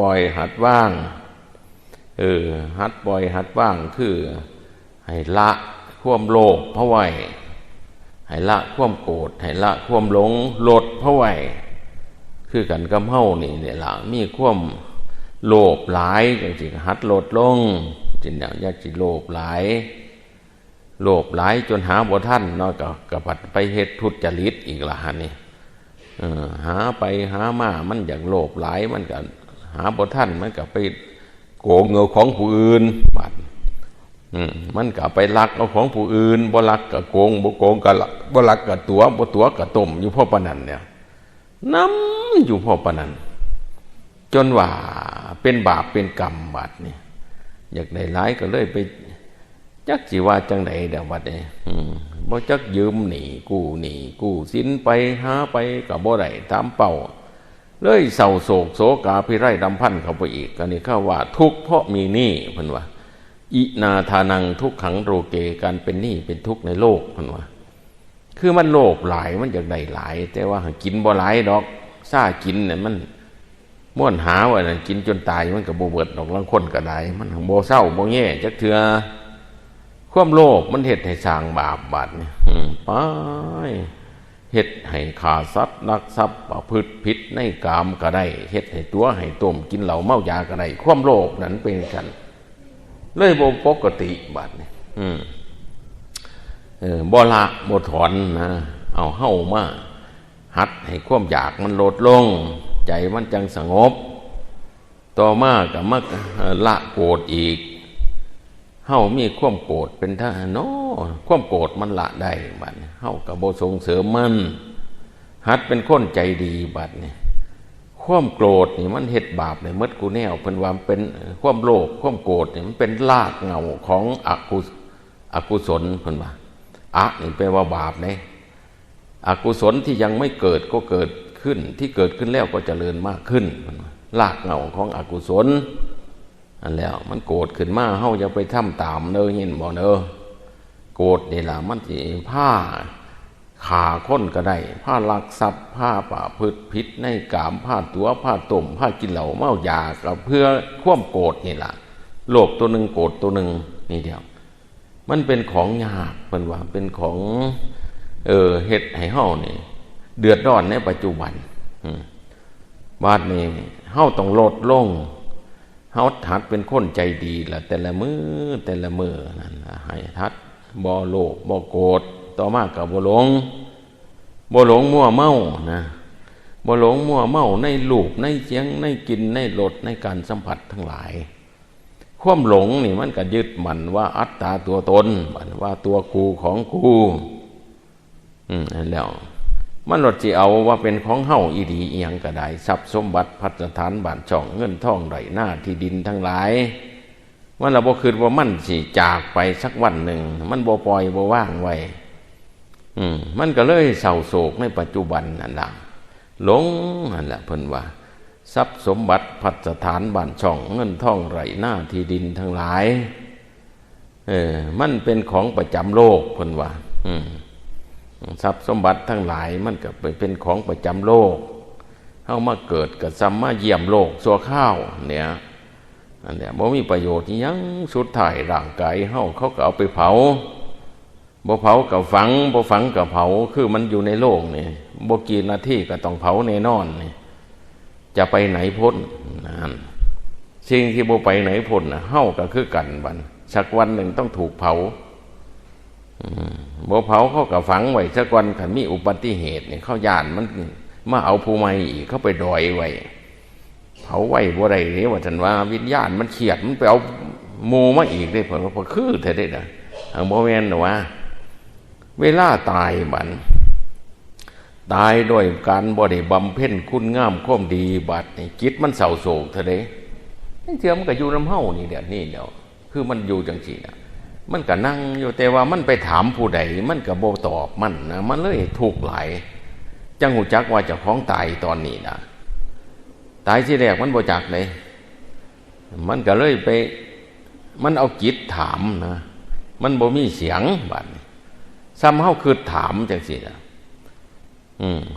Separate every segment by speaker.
Speaker 1: ล่อยหัดว่างหัดปล่อยหัดว่างคือให้ละความโลภเพราะไว้ให้ละความโกรธให้ละความหลงลดเพราะไว้คือกันกับเฮานี่เนี่ยล่ะมีความโลภหลายจังซี่หัดลดลงจินอย่าสิโลภหลายจนหาบ่ทันเนาะก็ปัดไปเฮ็ดทุจริตอีกล่ะหั่นนี่หาไปหามามันอยากโลภหลายมันก็หาบ่ทันมันก็ไปโกงเงินของผู้อื่นบัดมันก็ไปลักเอาของผู้อื่นบ่ลักก็โกงบ่โกงก็บ่ลักก็ตัวบ่ตัวก็ต้มอยู่พอปานนั้นเนี่ยนำอยู่พอปานนั้นจนว่าเป็นบาปเป็นกรรมบัดนี่อยากได้หลายก็เลยไปจักสิว่าจังได๋เด้อบัดนี้บ่จักยืมหนี้กู้สินไปหาไปก็บ่ได้ตามเป้าเลยเศร้าโศกโศกาภิไรดำพันเข้าไปอีกก็นี่เข้าว่าทุกข์เพราะมีหนี้เพิ่นว่าอินาทานังทุกขังโรเกการเป็นหนี้เป็นทุกข์ในโลกเพิ่นว่าคือมันโลภหลายมันอยากได้หลายแต่ว่ากินบ่หลายดอกซ่ากินเนี่ยมันม่วนหาว่านั่นกินจนตายมันก็บ่เบิดดอกลางคนก็ได้มันบ่เศร้าบ่แย่จักเทื่อความโลภมันเฮ็ดให้สร้างบาปบัดนี่ไปเฮ็ดให้ฆ่าสัตว์ลักทรัพย์ประพฤติผิดในกามก็ได้เฮ็ดให้ตัวให้ต้มกินเหล้าเมายาก็ได้ความโลภนั้นเป็นกันเลยบ่ปกติบัดนี่บ่ละบ่ถอนนะเอาเฮามาหัดให้ความอยากมันลดลงใจมันจังสงบต่อมาก็มาละโกรธอีกเฮามีความโกรธเป็นท่าเนาะความโกรธมันละได้บัดนี้เฮาก็บ่ส่งเสริมมันหัดเป็นคนใจดีบัดนี้ความโกรธนี่มันเฮ็ดบาปในมดกูแนวเพิ่นว่าเป็นความโลภความโกรธนี่มันเป็นรากเหง้าของอกุศลเพิ่นว่านี่แปลว่าบาปเด้อกุศลที่ยังไม่เกิดก็เกิดขึ้นที่เกิดขึ้นแล้วก็เจริญมากขึ้นเพิ่นว่ารากเหง้าของอกุศลอันแล้วมันโกรธขึ้นมาเฮาอย่าไปทำตามเด้อเห็นบ่เด้อโกรธนี่ล่ะมันสิฆ่าคนก็ได้ผ้าลักทรัพย์ผ้าประพฤติผิดในกามผ้าตัวผ้าต้มผ้ากินเหล้าเมายาก็เพื่อความโกรธนี่ล่ะโลภตัวหนึ่งโกรธตัวหนึ่งนี่เดียวมันเป็นของยากเพิ่นว่าเป็นของเฮ็ดให้เฮานี่เดือดร้อนในปัจจุบันบัดนี้เฮาต้องลดลงเฮาหัดเป็นคนใจดีล่ะแต่ละมื้อนั่นล่ะให้ทัดบ่โลภบ่โกรธต่อมาก็บ่หลงมั่วเมานะบ่หลงมั่วเมาในรูปในเสียงในกลิ่นในรสในการสัมผัสทั้งหลายความหลงนี่มันก็ยึดมั่นว่าอัตตาตัวตนมันว่าตัวกูของกูแล้วมันรถสิเอาว่าเป็นของเฮาอีดีอีหยังก็ได้ทรัพย์สมบัติภัสถานบ้านช่องเงินทองไร่นาที่ดินทั้งหลายมันเราบ่คิดว่ามันสิจากไปสักวันหนึ่งมันบ่ปล่อยบ่ว่างไว้มันก็เลยเศร้าโศกในปัจจุบันนั่นล่ะหลงนั่นแหละเพิ่นว่าทรัพย์สมบัติภัสถานบ้านช่องเงินทองไร่นาที่ดินทั้งหลายมันเป็นของประจำโลกเพิ่นว่าทรัพย์สมบัติทั้งหลายมันก็เป็นของประจำโลกเฮามาเกิดก็ซ้ำมาเยี่ยมโลกชั่วคราวเนี่ยอันเนี้ยบ่มีประโยชน์อิหยังสุดท้ายร่างกายเฮาเขาก็เอาไปเผาบ่เผาก็ฝังบ่ฝังก็เผาคือมันอยู่ในโลกนี่บ่กี่นาทีก็ต้องเผาแน่นอนนี่จะไปไหนพ้นนั่นสิ่งที่บ่ไปไหนพ้นน่ะเฮาก็คือกันบัดสักวันหนึ่งต้องถูกเผาบ่เผาเขาก็ฝังไว้สักวันคันมีอุบัติเหตุนี่เขาย่านมันมาเอาผู้ใหม่อีกเขาไปดอยไว้เผาไว้บ่ได้เด้ว่าซั่นว่าวิญญาณมันเครียดมันไปเอาหมู่มาอีกได้เพิ่นว่าคือแท้เด้น่ะบ่แม่นหรอกว่าเวลาตายบัดตายด้วยการบ่ได้บำเพ็ญคุณงามความดีบัดนี่จิตมันเศร้าโศกเท่าใดเทื่อมันก็อยู่นำเฮานี่เดี๋ยวคือมันอยู่จังซี่น่ะมันก็นั่งอยู่แต่ว่ามันไปถามผู้ใดมันก็บ่ตอบมันนะมันเลยทุกข์หลายจังหูจักว่าเจ้าของตายตอนนี้นะตายที่แรกมันบ่จักเลยมันก็เลยไปมันเอาจิตถามนะมันบ่มีเสียงบัดซ้ำเฮาคิดถามจังซี่น่ะ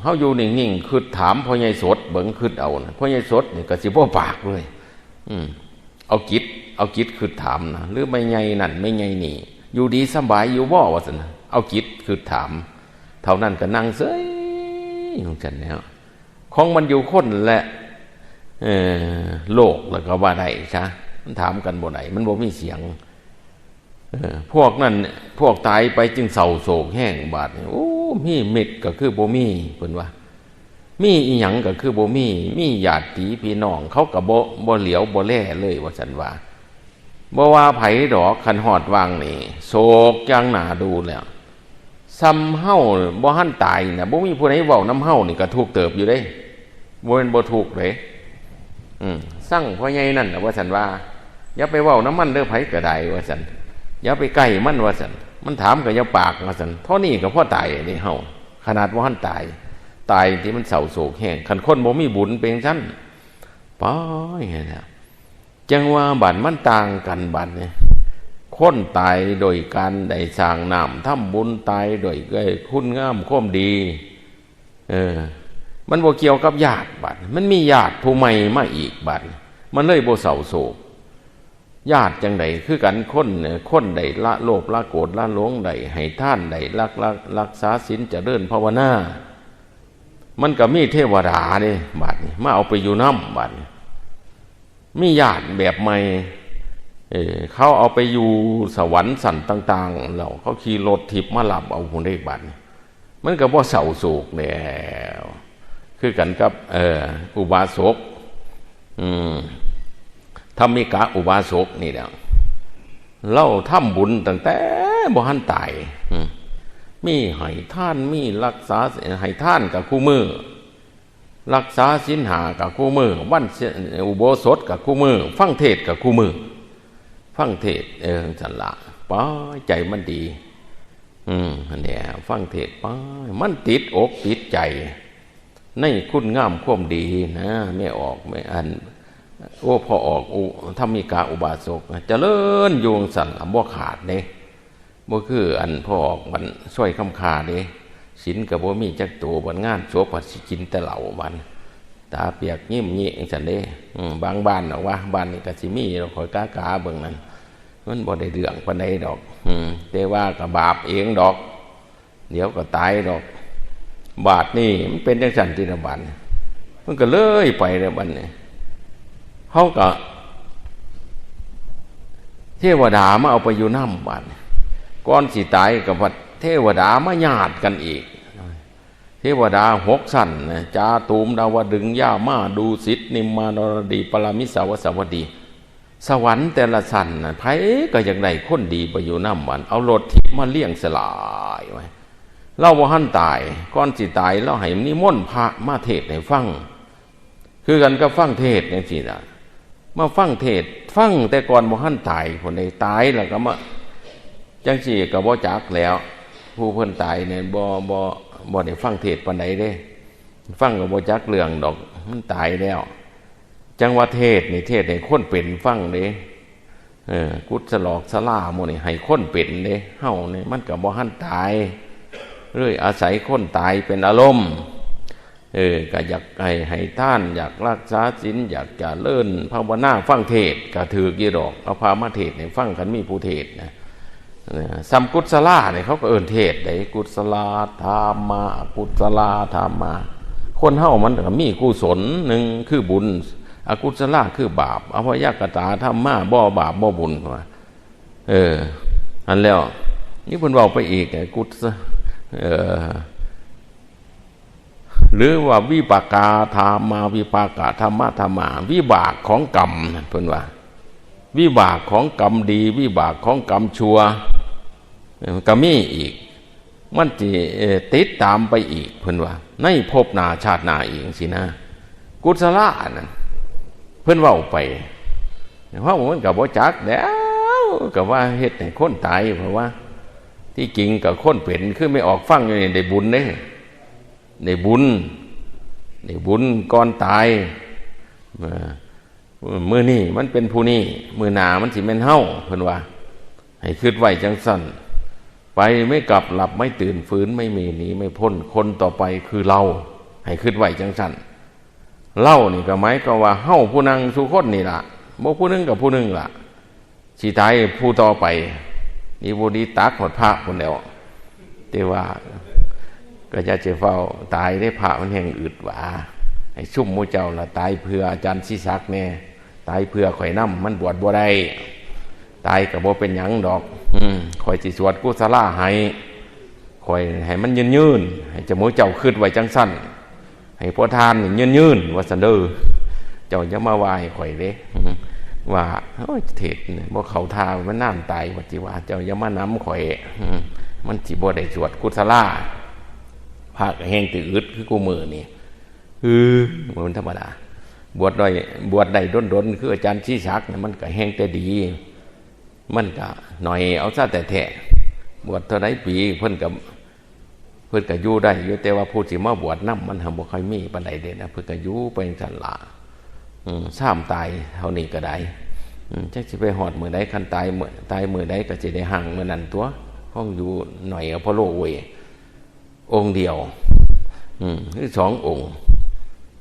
Speaker 1: เฮาอยู่นิ่งๆคิดถามพ่อใหญ่สดเบิ่งคิดเอานะพ่อใหญ่สดนี่ก็สิบ่ปากเลย เอาจิตคือถามนะหรือไม่ไงนั่นไม่ไงนี่อยู่ดีสบายอยู่บ่ว่าซั่นเอาจิตคือถามเท่านั้นก็นั่งเฉยของฉันแล้วของมันอยู่คนแหละโลกแล้วก็ว่าได้ซะมันถามกันบ่ได้มันบ่มีเสียงพวกนั้นพวกตายไปจึงเศร้าโศกแห้งบาดโอ้มีเม็ดก็คือบ่มีเพิ่นว่ามีอีหยังก็คือบ่มีญาติพี่น้องเขาก็บ่เหลียวบ่แลเลยว่าซั่นว่าบ่ว่าไผดอกคันฮอดวางนี่โศกอย่างหน้าดูแล้วซ้ำเฮาบ่ทันตายน่ะบ่มีผู้ใดเว้านำเฮานี่ก็ทุกข์เติบอยู่เด้บ่แม่นบ่ทุกข์เด้สั่งพ่อใหญ่นั่นน่ะว่าซั่นว่าอย่าไปเว้านำมันเด้อไผก็ได้ว่าซั่นอย่าไปใกล้มันว่าซั่นมันถามก็อย่าปากว่าซั่นเท่านี้ก็พอตายนี่เฮาขนาดบ่ทันตายที่มันเศร้าโศกแห้งคันคนบ่มีบุญเป็นซั่นป้อยนะจังว่าบัดมันต่างกันบัดเนี่ยคนตายโดยการได้สร้างน้ำทำบุญตายโดยคุณงามความดีมันบ่เกี่ยวกับญาติบัดมันมีญาติผู้ใหม่มาอีกบัดมันเลยบ่เศร้าโศกญาติจังไดคือกันคนใดละโลภละโกรธละหลงใดให้ทานใดรักษาศีลเจริญภาวนามันก็มีเทวดาเด้บัดนี้มาเอาไปอยู่นำบัดมีญาติแบบใหม่เขาเอาไปอยู่สวรรค์สันต่างๆแล้วเขาขี่รถทิพย์มารับเอาคนได้บัดมันก็บ่เศร้าโศกแล้วคือกันกับอุบาสกธรรมิกะอุบาสกนี่แหละเล่าทำบุญตั้งแต่บ่ทันตายมีให้ท่านมีรักษาให้ท่านกับคู่มือรักษาศีล5กับคู่มือวันอุโบสถกับคู่มือฟังเทศกับคู่มือฟังเทศจันละป้าใจมันดีอันเนี้ยฟังเทศป้ามันติดอกติดใจในคุณงามความดีนะไม่ออกไม่อันพอออกธรรมิกาอุบาสกเจริญโยงสันบ่ขาดเด้บ่คืออันพอออกมันช่วยคำคาเด้ศีลก็บ่มีจักตัวบัดงานโสภสิกินแต่เหล้าบัดตาเปียกยิ้มงี้จังเด้บางบ้านดอกว่าบ้านนี่ก็สิมีเราคอยกาเบิ่งนั้นมันบ่ได้เรื่องปานใดดอกแต่ว่าก็บาปเองดอกเดี๋ยวก็ตายดอกบาปนี่มันเป็นจังซั่นที่ละบัดมันก็เลยไปแล้วบัดนี้เฮาก็เทวดามาเอาไปอยู่นำบัดก่อนสิตายก็ว่าเทวดามาญาติกันอีกเทวดา6ชั้นจาตูมดาวดึงย่ามาดูสิทธินิมมานรดีปรมิสาวสวัสดีสวรรค์แต่ละชั้นไผก็อย่างใดคนดีไปอยู่นำบัดเอารถทิพย์มาเลี้ยงสลายไว้เราบ่ทันตายก่อนสิตายเราให้นิมนต์พระมาเทศน์ให้ฟังคือกันก็ฟังเทศน์จังซี่น่ะมาฟังเทศฟังแต่ก่อนบ่ทันตายคนใดตายแล้วก็มาจังซี่ก็บ่จักแล้วผู้เพิ่นตายเนี่ยบ่ได้ฟังเทศปานใดเด้ฟังก็บ่จักเรื่องดอกมันตายแล้วจังว่าเทศนี่เทศให้คนเป็นฟังเด้กุศลอกศลาหมู่นี่ให้คนเป็นเด้เฮานี่มันก็บ่ทันตายเลยอาศัยคนตายเป็นอารมณ์ก็อยากให้ท่านอยากรักษาศีลอยากจะเลิ่นภาวนาฟังเทศก็ถือกี่ดอกเอาพามาเทศให้ฟังคันมีผู้เทศนะสัมกุศลาเนี่ยเขาก็เอิ้นเทศได้กุศลาธรรมากุศลาธรรมาคนเฮามันก็มีกุศลหนึ่งคือบุญอกุศลาคือบาปอภยกตาธรรมาบ่บาปบ่บุญว่าอันแล้วนี่เพิ่นเว้าไปอีกกุศหรือว่าวิปากาธรรมาวิปากาธรรมะธรรมาวิบากของกรรมเพิ่นว่าวิบากของกรรมดีวิบากของกรรมชั่วก็มีอีกมันสิติดตามไปอีกเพิ่นว่าในภพหน้าชาติหน้าอีกสินะกุศลนั่นเพิ่นเว้าไปเพราะมันก็บ่จักแล้วก็ว่าเฮ็ดให้คนตายเพราะว่าที่จริงก็คนเป็นคือไม่ออกฟังอยู่นี่ได้บุญเด้ได้บุญก่อนตายมื้อนี้มันเป็นผู้นี้มื้อหน้ามันสิแม่นเฮาเพิ่นว่าให้คิดไว้จังซั่นไปไม่กลับหลับไม่ตื่นฟื้นไม่มีหนีไม่พ้นคนต่อไปคือเราให้คิดไว้จังซั่นเล่านี่ก็หมายก็ว่าเฮาผู้นั่งสู่คนนี่ล่ะ บ่ผู้หนึงกับผู้หนึงล่ะสิตายผู้ต่อไปนี่บ่ดีตักหมดพระพุ่นแล้วแต่ว่าก็จะเฝ้าตายได้พระมันแห่งอึดหว่าให้ซุ่มหมู่เจ้าล่ะตายเพื่ออาจารย์ศิศักดิ์แน่ตายเพื่อข่อยนำมันบวชบ่ได้ตายก็บ่เป็นหยังดอกข่อยสิสวดกุศลาให้ข่อยให้มันยืนให้เจ้าหมู่เจ้าคิดไว้จังซั่นให้พระทานนี่ยืนว่าซั่นเด้อเจ้าอย่ามาว่าให้ข่อยเด้ว่าโอ้ยเทศน์บ่เข้าท่ามันน้ำตายว่าสิว่าเจ้าอย่ามานำข่อยมันสิบ่ได้สวดกุศลาพระก็แห่งตึอึดคือกูมือนี่มันธรรมดาบวชได้ด้นๆคืออาจารย์ชี้ชักเนี่ยมันก็แห้งแต่ดีมันก็หน่อยเอาซะแต่แท้บวชเท่าไรปีเพิ่นก็อยู่ได้อยู่แต่ว่าผู้ที่มาบวชนำมันทำบ่ค่อยมีปานใดเด้นะเพิ่นก็อยู่ไปจังซั่นล่ะซ้ำตายเท่านี้ก็ได้จักสิไปฮอดมื้อใดคันตายมื้อใดก็สิได้ห่างมื้อนั้นตัวห้องอยู่หน่อยอพอลโลเวยองค์เดียวหรือ2องค์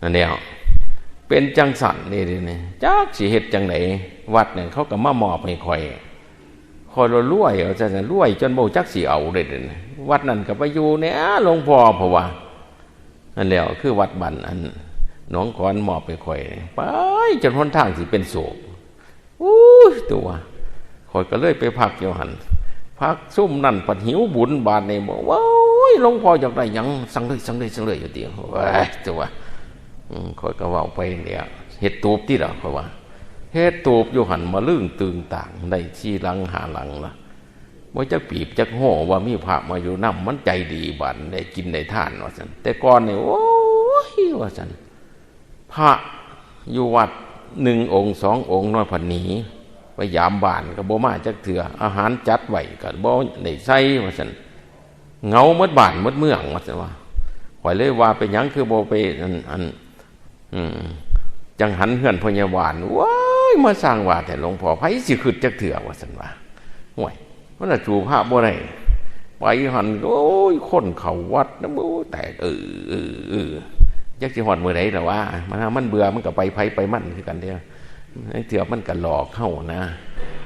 Speaker 1: นั่นแหละเป็นจังสันนี่จักสิเฮ็ดจังไหนวัดเนี่ยเขาก็มามอบให้ข่อยรวยเอาจังรวยจนบ่จักสิเอาเด้วัดนั่นก็ไปอยู่เนี่ยหลวงพ่อเพราะว่านั่นแหละคือวัดบ้านอันหนองกอนมอบให้ข่อยไปจนหนทางสิเป็นโศกตัวข่อยก็เลยไปพักอยู่หั่นพักซุ่มนั่นปัดหิวบุญบาดนี่บอกว่าหลวงพ่ออยากได้หยังสั่งเลยอยู่ติว้ายตัวข่อยก็เว้าไปเนี่ยเฮ็ดตูบติล่ะข่อยว่าเฮ็ดตูบอยู่หั่นมาลึงตึงต่างได้4หลัง5หลังล่ะบ่จักปีบจักโหว่ามีพระมาอยู่นำมันใจดีบัดได้กินได้ทานว่าซั่นแต่ก่อนนี่โอ้ยว่าซั่นพระอยู่วัด1องค์2องค์น้อยพันหนีไปยามบ้านก็บ่มาจักเทื่ออาหารจัดไว้ก็บ่ได้ใส่ว่าซั่นเหงาหมดบ้านหมดเมืองว่าซั่นว่าข่อยเลยว่าเป็นหยังคือบ่ไปจังหันเฮือนพญาวานว้ายมาสร้างว่าแต่หลวงพ่อไผสิขึ้นจักเถื่อว่าซั่นว่าห่วยมันน่ะจูพระบ่ได้ไปหันโอ้ยคนเข้าวัดนะบ่แตกจักสิฮอดมื้อใดล่ะว่ามันเบื่อมันก็ไปไผไปมันคือกันเด้อไอ้เถื่อมันก็หลอกเฮานะ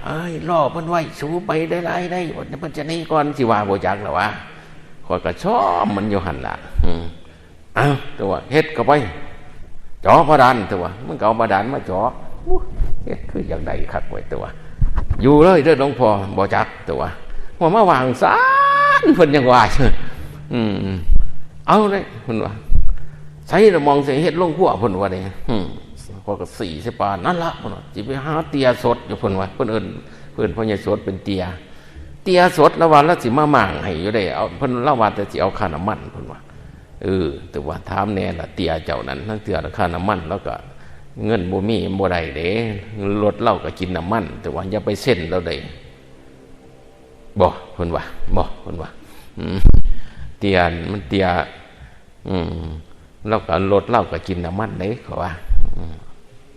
Speaker 1: เอ้ยล่อมันไว้สูไปได้หลายได้มันจะนี่ก่อนสิว่าบ่จักล่ะว่าข้อยก็ชอบมันอยู่หั่นล่ะอ้าวตัวเฮ็ดเข้าไปจ่อบาดาลตัวมันก็เอาบาดาลมาจ่อเฮ็ดคืออย่างใดคักไว้ตัวอยู่เลยเด้อหลวงพ่อบ่จักตัวว่ามาวางซานเพิ่นยังว่าเอาเลยเพิ่นว่าใส่มองใส่เฮ็ดลงครัวเพิ่นว่าได้พอก็4 10 ปานนั่นล่ะเพิ่นว่าสิไปหาเตียสดอยู่เพิ่นว่าเพิ่นเอิ้นพ่อใหญ่สดเป็นเตียสดละวันละสิมาม่างให้อยู่ได้เอาเพิ่นละวันแต่สิเอาค่าน้ำมันเพิ่นว่าแต่ว่าถามแน่ล่ะเตียเจ้านั้นทั้งเตียราคาน้ำมันแล้วก็เงินบ่มีบ่ได้เด้รถเล่าก็กินน้ำมันแต่ว่าอย่าไปเส้นเราได้บ่เพิ่นว่าเตียมันเตียแล้วก็รถเล่าก็กินน้ำมันเด้เขาว่า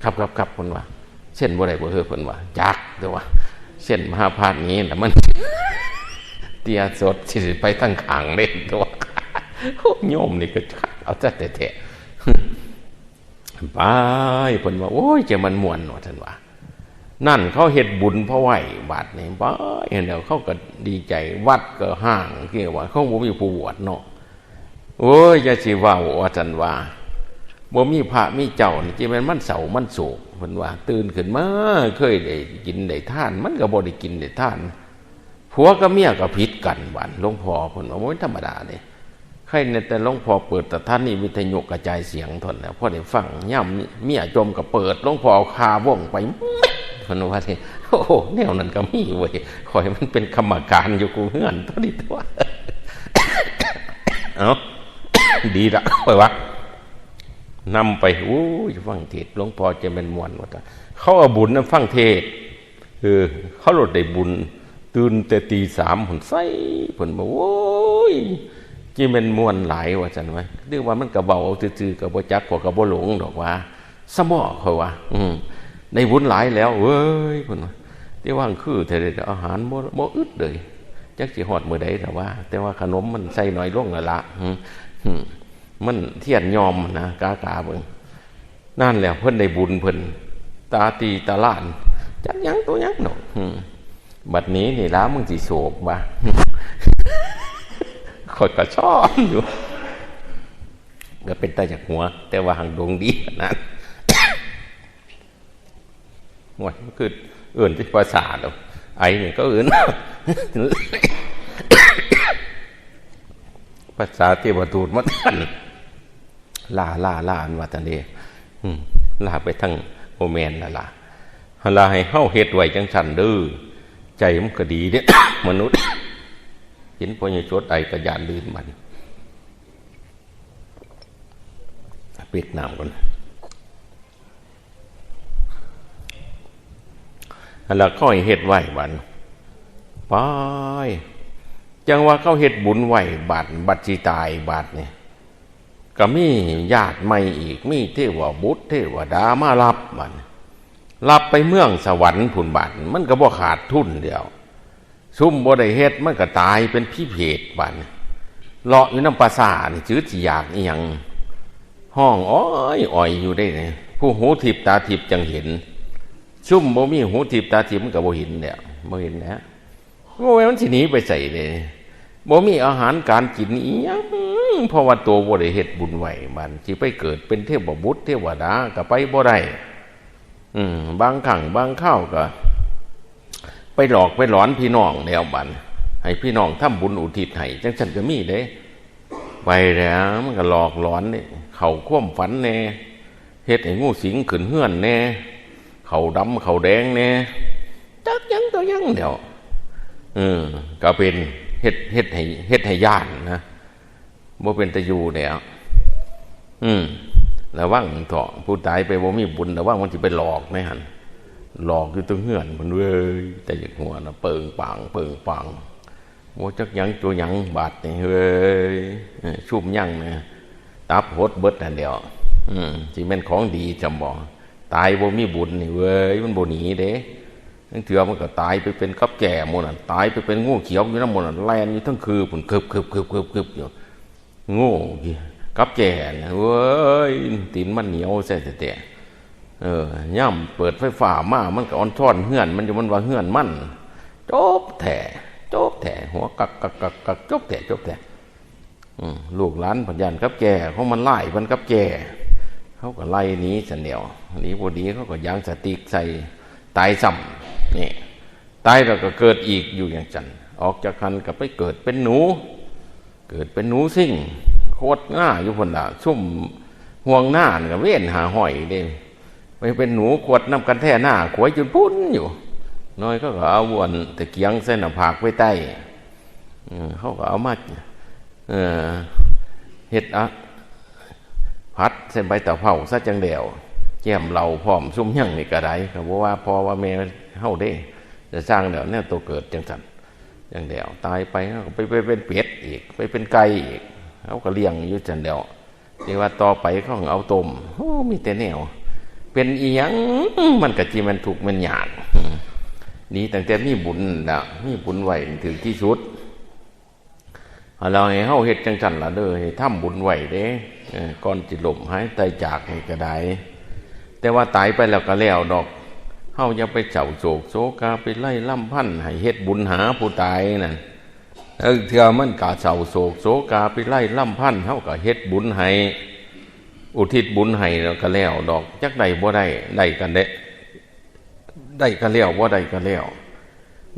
Speaker 1: ครับเพิ่นว่าเส้นบ่ได้บ่เพิ่นว่าจักแต่ว่าเส้นมหาพาสนี้น่ะมันเตียสดสิไปทั้งข้างเด้ตัวโยมนี่ก็เอาแต่ไปเพิ่นว่าโอ้ยจะมันม่วนว่าท่านว่านั่นเขาเฮ็ดบุญเพราะไหวบาดนี่ไปเดี๋ยวเขาก็ดีใจวัดก็ห่างคือว่าเขาบ่มีผู้บวชเนาะโอ้ยจะสิเว้าว่าท่านว่าบ่มีพระมีเจ้านี่จิแม่นมันเศร้ามันโศกเพิ่นว่าตื่นขึ้นมาเคยได้กินได้ทานมันก็บ่ได้กินได้ทานผัวกับเมียก็ผิดกันบาดหลวงพ่อเพิ่นว่าบ่ธรรมดาเด้ใครเนี่ยแต่หลวงพ่อเปิดแต่ท่านนี่วิทยุกระจายเสียงทนแล้วพอได้ฟังย่ำเมียจมก็เปิดหลวงพ่อคาวงไปพนว่าที่โอ้แนวนั้นก็มีเว้ยคอยมันเป็นกรรมการอยู่กูเฮือนตัวนี้ตัวเอาดีละไปวะนำไปโอ้ยฟังเทศหลวงพ่อจะเป็นมวลว่าเขาเอาบุญนั่นฟังเทศเขาหลดได้บุญตื่นแต่ตี 3ผลใส่ผลบอกโอ้ยจีเป็นมวลหลายว่าจันไว้เรื่องว่ามันกระเบาซื่อๆกับบ่จักกระบ่หลงดอกว่าสมอเขาว่าในบุญหลายแล้วเว้ยเพิ่นว่าที่ว่างคือแต่อาหารบ่อึดเลยจักสิฮอดมื้อใดแต่ว่าขนมมันใส่น้อยลงแล้วล่ะมันเทียนยอมนะกาเบิ่งนั่นแหละเพิ่นได้บุญเพิ่น ตาตีตาล้านจักยังตัวยังหนกบัดนี้นี่ล้ามึงสิโศกบ่คอยก็ชอบอยู่ก็เป็นตาจากหัวแต่ว่าหางดวงดีนะหมดมันคืออื่นที่ภาษาดอกไอ้เนี่ยก็อื่นภาษาเทวทูตมันลาอันวัตเนลาไปทั้งโอแมนล่ะลาให้เฮาเฮ็ดไว้จังซั่นเด้อใจมันก็ดีเด้ มนุษย์เห็นพอใหญ่โจดไอ้ก็ย่านลื่นมันปิดน้ำก่อนแล้วเขาให้เฮ็ดไว้บัดไปจังว่าเขาเฮ็ดบุญไว้บัดสิตายบัดนี่ก็มีญาติใหม่อีกมีเทวบุตรเทวดามารับบัดรับไปเมืองสวรรค์ผุนบัดมันก็บ่ขาดทุนเดียวซุ่มบ่ได้เฮ็ดมันก็ตายเป็นพิเพศบัดเลาะอยู่น้ำปราสาทนี่จืดสิอยากอีหยังห้องอ้อยอยู่ได้ไงผู้หูทิพตาทิพจังเห็นซุ่มบ่มีหูทิพตาทิพมันก็บ่เห็นแล้วบ่เห็นแล้วโง่มันสิหนีไปใส่เลยบ่มีอาหารการกินอีหยังเพราะว่าตัวบ่ได้เฮ็ดบุญไว้มันสิไปเกิดเป็นเทพบุตรเทวดาก็ไปบ่ได้บางครั้งบางคราวก็ไปหลอกไปหลอนพี่น้องแล้วบัดให้พี่น้องทำบุญอุทิศให้จังซั่นก็มีเด้ไปแล้วมันก็หลอกหลอนนี่เข้าคว่ำฝันแน่เฮ็ดให้งูสิงขึ้นเฮือนแน่เข้าดำเข้าแดงแน่จักยังตัวยังเดี๋ยวก็เป็นเฮ็ดให้ย่านนะบ่เป็นตะอยู่แล้วระวังเถาะผู้ตายไปบ่มีบุญระวังมันสิไปหลอกแม่หั่นหลอกอยู่ตรงเฮือนมันเว้ยแต่อย่างหัวน่ะเปิงปังบ่จักยังตัวยังบาดนี่เว้ยชุ่มยังนะตับหดเบิดนั่นเดียวสิแม่นของดีจำบ่ตายบ่มีบุญนี่เว้ยมันบ่หนีเด้นั่นเถื่อมันก็ตายไปเป็นกับแก่หมดน่ะตายไปเป็นงูเขียวอยู่นำหมดน่ะแล่นอยู่ทั้งคืนพุ่นคึบอยู่งูกับแก่น่ะเว้ยตีนมันเหนียวแท้แต่ย่ำเปิดไฟฟ้ามามันก็อ่อนช้อนเฮือนมันอยู่มันว่าเฮือนมันจบแท้หัวกักจบแท้ลูกหลานพญานกับแก่เขามันไล่มันกับแก่เขาก็ไล่หนีสันเดียวหนีพอดีเขาก็ยางสติกใส่ตายซ้ำนี่ตายแล้วก็เกิดอีกอยู่อย่างจันออกจากคันก็ไปเกิดเป็นหนูซิ่งโคตรง่าอยู่พนละซุ่มห่วงหน้ากับเว้นหาหอยเด้ไปเป็นหนูขวดน้ำกันแท่หน้าขวยจุดพุ่นอยู่น้อยก็เอาวนแต่เกียงเส้นหน้าผากไว้ใต้เขาก็เอามาเฮ็ดพัดเส้นใบตะเผาซะจังเดียวแจ่มเหล่าพร้อมซุ่มยั่งนี่ก็ได้ก็บอกว่าพอว่าแม่เฮาได้จะสร้างเดี๋ยวเนี่ยตัวเกิดจังสันจังเดียวตายไปเขาก็ไปเป็นเป็ดอีกไปเป็นไก่อีกเขาก็เลี้ยงอยู่จังเดียวที่ว่าต่อไปเขาเอาต้มโอ้มีแต่แนวเป็นอีหยังมันกะจีมันถูกมันหยาดนี่ตั้งแต่มีบุญแล้วมีบุญไหวถึงที่สุดเราให้เฮาเฮ็ดจังซั่นล่ะเด้อให้ทำบุญไหวเด้ก่อนจิตลมหายตายจากนี่ก็ได้แต่ว่าตายไปแล้วก็แล้วดอกเฮาอย่าไปเจ้าโศกโศกาไปไล่ล่ำพันให้เฮ็ดบุญหาผู้ตายนั่นเทื่อมันก็เจ้าโศกโศกาไปไล่ล่ำพันเฮาก็เฮ็ดบุญให้อุทิศบุญให้แล้วก็แล้วดอกจักได้บ่ได้กันเด้ได้ก็แล้วบ่ได้ก็แล้ว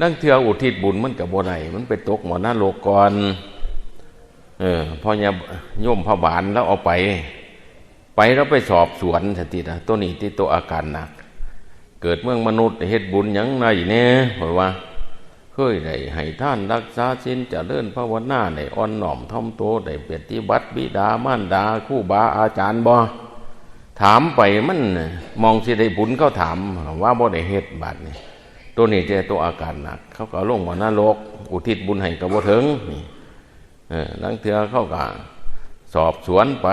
Speaker 1: นั่งเทื่ออุทิศบุญมันก็บ่ได้มันไปตกหมอนรกก่อนพอเนี่ยโยมพระบาลแล้วเอาไปแล้วไปสอบสวนสตินะตัวนี้ที่ตัวอาการหนักเกิดเมืองมนุษย์เฮ็ดบุญหยังไงเนี่ยเพราะว่าเคยได้ให้ท่านรักษาศีลเจริญภาวนาได้อ่อนน้อมถ่อมตัวได้ปฏิบัติบิดามารดาครูบาอาจารย์บ่ถามไปมันมองสิได้บุญเขาถามว่าบ่ได้เฮ็ดบัดนี่ตัวนี้จะตัวอาการหนักเขาก็ลงมานรกอุทิศบุญให้ก็บ่ถึงนี่นังเถื่อเขาก็สอบสวนไป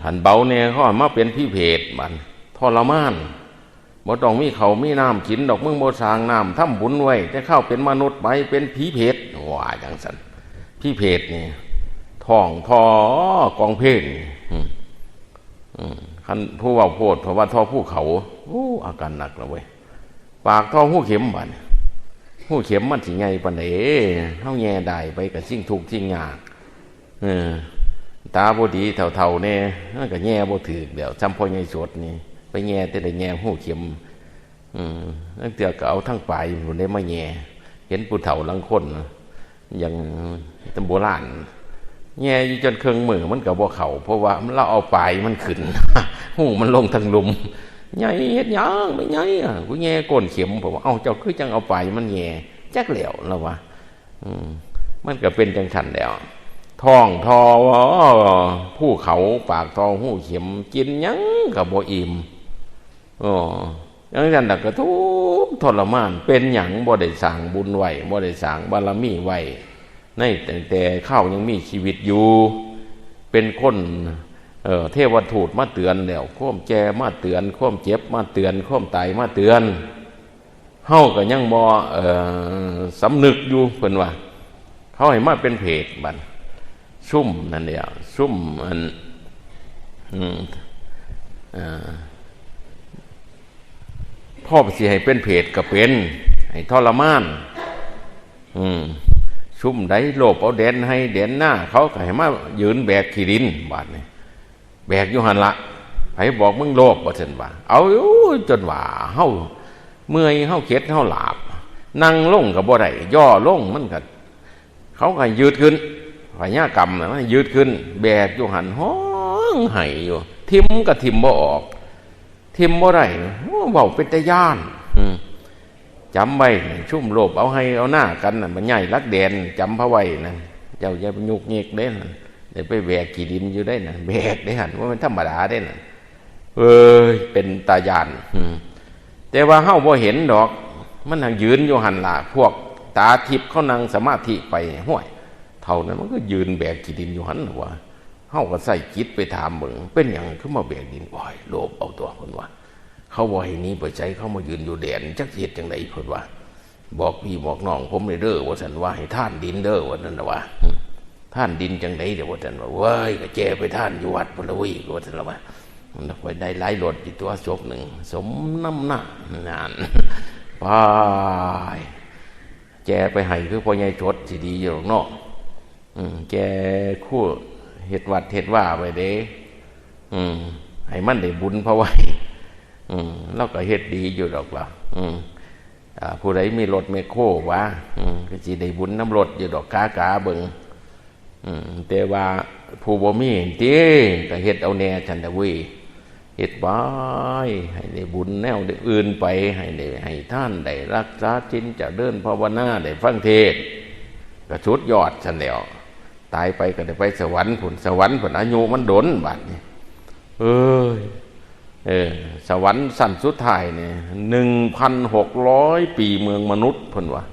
Speaker 1: หันเบาเนี่ยเขามาเป็นพิเพศบัดทรมานบ่ต้องมีเขามีน้ำกินดอกมึงบ่สร้างน้ำทำบุญไว้จะเข้าเป็นมนุษย์ไปเป็นผีเพศว่าจังสันผีเพศนี่ท้องทอกองเพศ คันผู้ว่าโพดเพราะว่าท่อผู้เขาอาการหนักแล้วเว้ยปากท่อหู้เข็มบัดหู้เข็มมันสิไงปานใดเฮาแย่ได้ไปกับสิ่งทุกข์สิ่งยากตาบ่ดีเท่าๆแน่มันก็แย่บ่ถูกเดี๋ยวจำพ่อใหญ่สดนี่ไปแย่แต่ได้แย่หู้เข็มนั่นเตือก็เอาทั้งปลายพุ่นได้มาแย่เห็นผู้เฒ่าลังคนอย่างตำโบราณแย่อยู่จนเครื่องมือมันก็บ่เข้าเพราะว่าเราเอาปลายมันขึ้น หูมันลงทางลุมใหญ่เฮ็ดหยังไม่ใหญ่กูแย่ก้นเข็มผมว่าเอ้าเจ้าคือจังเอาปลายมันแย่จักแล้วแล้ววะมันก็เป็นจังซั่นแล้วท้องทอผู้เขาปากทอหูเข็มกินหยังก็บ่อิ่มจังซั่นน่ะก็ทุกข์ทรมานเป็นหยังบ่ได้สร้างบุญไว้บ่ได้สร้างบารมีไว้ในตั้งแต่เข้ายังมีชีวิตอยู่เป็นคนเทวทูตมาเตือนแล้วความแก่มาเตือนความเจ็บมาเตือนความตายมาเตือนเฮาก็ยังบ่สำนึกอยู่เพิ่นว่าเขาให้มาเป็นเพศบัดซุ่มนั่นแหละซุ่มอันพ่อสิให้เป็นเพศก็เป็นให้ทรมานซุ่มได้โลภเอาเด่นให้เด่นหน้าเขาก็ให้มายืนแบกขี้ดินบาดนี่แบกอยู่หั่นละไผบอกมึงโลภว่าซั่นว่าเอาจนว่าเฮาเมื่อยเฮาเข็ดเฮาหลาบนั่งลงก็บ่ได้ย่อลงมันก็เขาก็ยืดขึ้นพญากรรมน่ะมันยืดขึ้นแบกอยู่หั่นห้องไห้อยู่ทิ่มก็ทิ่มบ่ออกทิ่มบ่ได้เว้าเป็นตาย้านจำไว้ชุ่มโลภเอาให้เอาหน้ากันน่ะมันใหญ่รักแดนจำพระไว้นะเจ้าอย่าไปยุกยิกเด้นั่นเดี๋ยวไปแบกกี่ดินอยู่ได้น่ะแบกได้หั่นว่ามันธรรมดาได้น่ะเป็นตาญาณแต่ว่าเฮาบ่เห็นดอกมันนั่งยืนอยู่หั่นล่ะพวกตาทิพย์เขานั่งสมาธิไปห้วยเท่านั้นมันก็ยืนแบกกี่ดินอยู่หั่นว่าเฮาก็ใส่จิตไปถามเบิ่งเป็นหยังคือมาแบกดินบ่อยโลภเอาตัวเพิ่นว่าเขาบ่ให้นี้ไปใจเขามายืนอยู่แดนจักเฮ็ดจังได๋เพิ่นว่าบอกพี่บอกน้องผมเด้อว่าซั่นว่าให้ท่านดินเด้อว่านั่นน่ะว่าท่านดินจังได๋เดี๋ยวว่าซั่นว่าเว้ยก็แจไปท่านอยู่วัดพุ่นละเว้ยว่าซั่นละว่ามันไปได้หลายรถอยู่ตัวศพหนึ่งสมน้ำหน้านานไปแจไปให้คือพ่อใหญ่ชดสิดีอยู่เนาะแกคู่เฮ็ดวัดเฮ็ดว่าไว้เด้ให้มันได้บุญเพราะไว้แล้วก็เฮ็ดดีอยู่ดอกล่ะผู้ใดมีรถแมคโครวะก็สิได้บุญน้ำรถอยู่ดอกกาเบิ่งแต่ว่าผู้บ่มีติก็เฮ็ดเอาแน่ฉันน่ะเว้ยเฮ็ดไปให้ได้บุญแนวอื่นไปให้ได้ให้ท่านได้รักษาศีลจะเดินภาวนาได้ฟังเทศน์ก็สุดยอดฉันแล้วตายไปก็ได้ไปสวรรค์ผลสวรรค์ผลอายุมันดนบัดนี้สวรรค์สั้นสุดท้ายเนี่ย 1,600 ปีเมืองมนุษย์เพิ่นว่า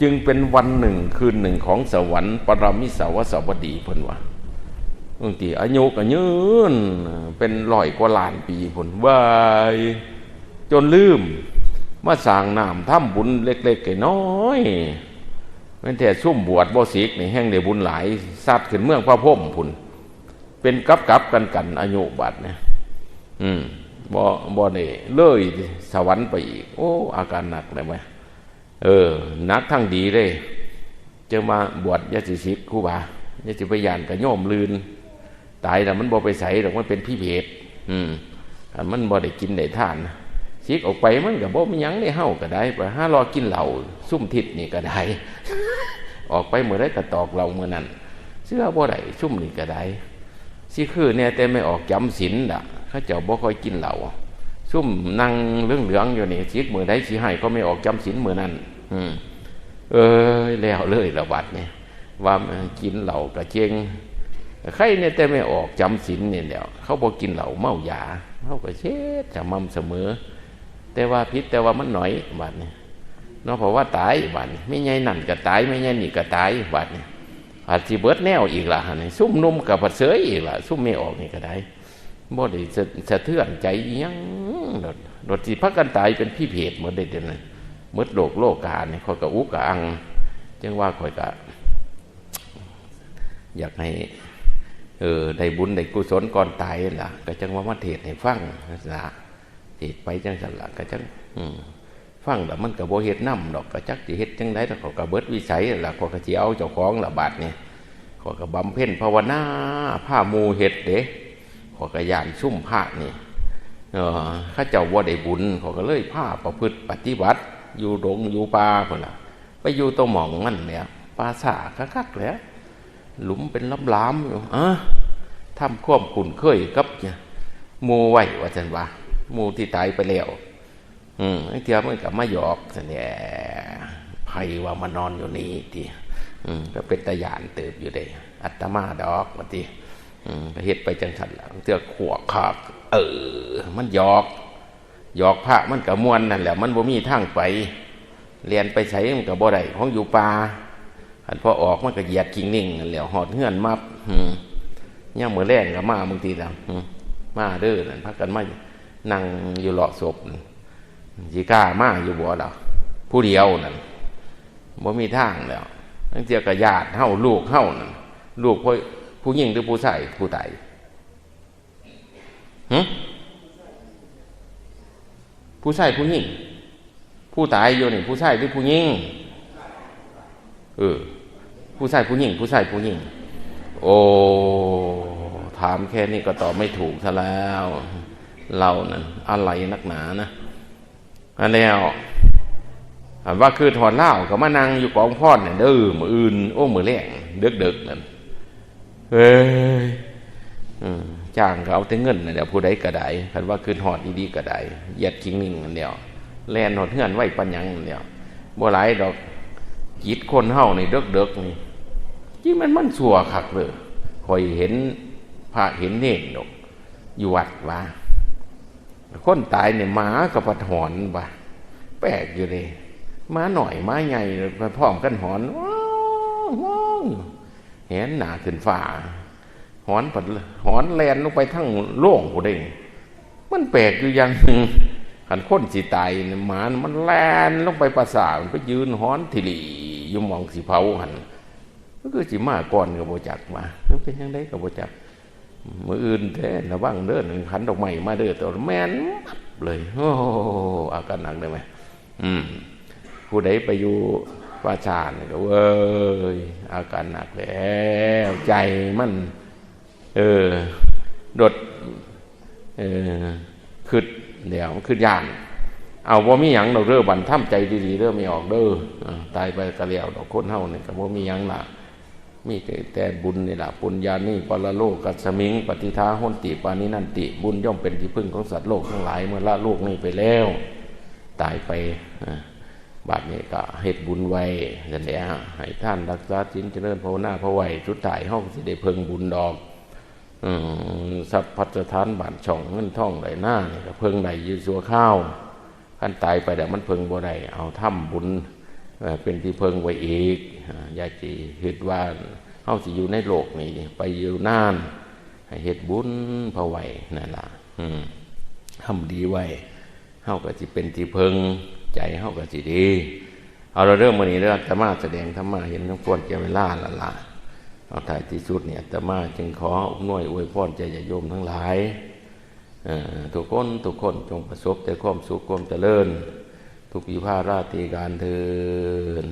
Speaker 1: จึงเป็นวันหนึ่งคืนหนึ่งของสวรรค์ปรมิสาวสวัสดีเพิ่นว่าบางทีอายุก็ยืนเป็น100 กว่าล้านปีเพิ่นว่าจนลืมมาสร้างน้ำทำบุญเล็กๆน้อยๆแม้แต่ซุ่มบวชบ่ศิกนี่แห่งได้บุญหลายสัตว์ขึ้นเมืองพระพรหมพุ่นเป็นกับกันอายุบัดเนี่ยบ่ได้เลยสวรรค์ไปอีกโอ้อาการหนักเลยไหมหนักทั้งดีเลยจะมาบวชยาสิครูบาอย่าสิไปย่านกับโยมลืนตายแล้วมันบ่ไปใส่หรอกมันเป็นพี่เพศมันบ่ได้กินได้ทานสิกออกไปมันก็บ่มีหยังได้เฮาก็ได้ไปหารอกินเหล้าซุ่มทิศนี่ก็ได้ ออกไปเมื่อไรก็ตอกเราเมื่อนั้นเชื่อบ่ได้ซุ่มนี่ก็ได้สิคือเนี่ยแต่ไม่ออกจำศีลน่ะเขาเจ้าบ่ค่อยกินเหล้าซุ่มนั่งเหลืองๆอยู่นี่สิมื้อใดสิให้ก็ไม่ออกจำศีลมื้อนั้นแล้วเลยละบัดเนี่ยว่ากินเหล้าก็เจงใครเนี่ยแต่ไม่ออกจำศีลนี่แหละเขาบ่กินเหล้าเมายาเขาก็เช็ดสม่ำเสมอแต่ว่าพิษแต่ว่ามันหน่อยบัดเนี่ยเนาะเพราะว่าตายบัดไม่ใหญ่นั่นก็ตายไม่ใหญ่นี่ก็ตายบัดเนี่ยอาจสิเบิดแนวอีกล่ะนี่ซุ่มนุ่มกับผัดเสยอีกล่ะซุ่มไม่ออกนี่ก็ได้บ่ได้สะเทือนใจยังโดดสิพักกันตายเป็นพี่เพศหมดได้เดี๋ยวนั้นหมดโลกาเนี่ยข่อยก็อุกกะอังจังว่าข่อยก็อยากให้ ได้บุญได้กุศลก่อนตายล่ะก็จังว่ามาเทศให้ฟังนะเทศไปจังซั่นล่ะก็จังฟังแล้วมันก็บ่เฮ็ดนำดอกก็จักสิเฮ็ดจังได๋แล้วก็เบิดวิสัยล่ะก็สิเอาเจ้าของละบาดนี้ก็บำเพ็ญภาวนาพาหมู่เฮ็ดเด้ก็ย่านซุ่มพระนี่ข้าเจ้าบ่ได้บุญก็เลยพาประพฤติปฏิบัติอยู่ดงอยู่ป่าพุ่นล่ะไปอยู่ตรงหม่องนั่นแหละป่าซ่าคักๆแหละหลุมเป็นล้ำๆอยู่ทำความคุ้นเคยกับหมู่ไว้ว่าซั่นว่าหมู่ที่ตายไปแล้วเที่ยมันก็มาหยอกซั่นแหละไผว่ามานอนอยู่นี่ติก็เป็นตาย่านเติบอยู่เด้อาตมาดอกว่าติก็เฮ็ดไปจังซั่นล่ะเทื่อขวกคักมันหยอกพระมันก็ม่วนนั่นแหละมันบ่มีทางไปเรียนไปไสมันก็บ่ได้ของอยู่ป่าคันพอออกมันก็เหยียดกิ่งนิ่งนั่นแหละหอดเฮือนมับยามมื้อแลงก็มาบางทีล่ะมาเด้อนั่นพากันมานั่งอยู่เลาะศพสิกล้ามาอยู่บ่ล่ะผู้เดียวนั่นบ่มีทางแล้วตั้งแต่ก็ญาติเฮาลูกเฮานั่นลูกผู้หญิงหรือผู้ชายผู้ตายผู้ชายผู้หญิงผู้ตายอยู่นี่ผู้ชายหรือผู้หญิงผู้ชายผู้หญิงผู้ชายผู้หญิงโอ้ถามแค่นี้ก็ตอบไม่ถูกซะแล้วเรานั่นอะไรนักหนานะอันแล้วว่าคือถอนเหล้าก็มานั่งอยู่กองพอดเนี่ยมื้ออื่นโอ้มื้อแลงดึกๆนั่นจ้างก็เอาแต่เงินน่ะเดี๋ยวผู้ใดก็ได้คันว่าคืนฮอดดีๆก็ได้เหยียดคิงนิ่งนั่นเดียวแล่นฮอดเฮือนไว้ปัญญังนั่นเดียวบ่หลายดอกจิตคนเฮานี่ดึกๆนี่ที่มันชั่วคักเลยค่อยเห็นพระเห็นเนรดอกอยู่วัดว่าคนตายเนี่ยหมากับปัดหอนว่าแปลกอยู่เลยหมาหน่อยหมาใหญ่ไปพร้อมกันหอนว้าวเห็นหน้าขึ้นฟ้าหอนแลนลงไปทั้งโล่งผู้ใดมันแปลกอยู่อย่างนึงคันคนสิตายเนี่ยหมามันแลนลงไปประสาทมันก็ยืนหอนทิหลีอยู่มองสิเผาหั่นก็คือสิมาก่อนก็บ่จักมาเป็นจังได๋ก็บ่จักมื้ออื่นแท้ระวังเด้อขันดอกไม้มาเด้อตัวแม่นเลยโอ้อาการหนักได้มั้ยผู้ใดไปอยู่ป่าชาเนี่ยก็เว้ยอาการหนักแล้วใจมันดดคิดเดี๋ยวมันคิดย่านเอาบ่มีหยังดอกเด้อบั่นทำใจดีๆเด้อไม่ออกเด้อตายไปก็แล้วดอกคนเฮานี่ก็บ่มีหยังล่ะมีแต่บุญนี่ล่ะปุญญานี่ปรโลกกัสสมิงปฏิทาโหนติปานินันติบุญย่อมเป็นที่พึ่งของสัตว์โลกทั้งหลายเมื่อละโลกนี้ไปแล้วตายไปบัดนี้ก็เฮ็ดบุญไว้นั่นแหละให้ท่านรักษาศีลเจริญภาวนาภาไว้สุดท้ายเฮาสิได้เพิ่งบุญดอกทรัพย์พัฒฐานบ้านช่องเงินทองไหลหน้านี่ก็เพิ่งได้อยู่ชั่วข้าวคันตายไปแล้วมันเพิ่งบ่ได้เอาทำบุญเป็นที่เพิ่งไว้อีกอย่าสิเฮ็ดว่าเฮาสิอยู่ในโลกนี้ไปอยู่นานให้เฮ็ดบุญภาไว้นั่นล่ะทำดีไว้เฮาก็สิเป็นที่เพิ่งใจเฮาก็สิดีเอาเราเริ่มมื้อนี้เด้ออาตมาแสดงธรรมะเห็นสมควรแก่เวลาแล้วล่ะเอาท้ายที่สุดเนี่ยอาตมาจึงขออำนวยอวยพรใจญาติโยมทั้งหลายทุกคนจงประสบแต่ความสุขความเจริญทุกปีพาราตรีการเทอญ